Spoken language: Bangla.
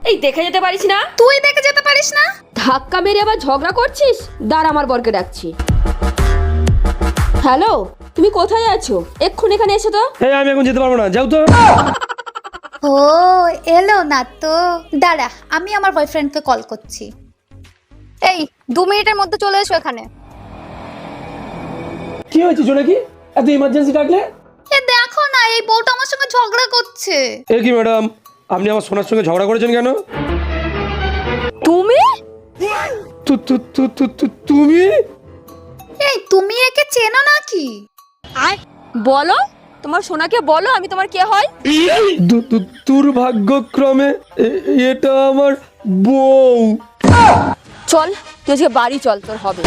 এই দেখে যেতে পারিস না? তুই দেখে যেতে পারিস না? ধাক্কা মেরে আবার ঝগড়া করছিস? দাঁড়া, আমার বরকে ডাকছি। হ্যালো, তুমি কোথায় আছো? এক্ষুনি এখানে এসো তো। এই আমি এখন যেতে পারবো না, যাও তো। ও এলো না তো, দাঁড়া আমি আমার বয়ফ্রেন্ডকে কল করছি। এই 2 মিনিটের মধ্যে চলে এসো এখানে। কি হয়েছে জোনাকি, এত ইমার্জেন্সি ডাকলে? এ দেখো না, এই বউটা আমার সঙ্গে ঝগড়া করছে। এ কি ম্যাডাম, আপনি আমার সোনার সঙ্গে ঝগড়া করেছেন কেন? তুমি? তুমি? এই তুমি একে চেনো নাকি? বলো, তোমার সোনাকে বলো আমি তোমার কে হয়। দুর্ভাগ্যক্রমে এটা আমার বউ। চল তুই আজকে বাড়ি চল, তোর হবে।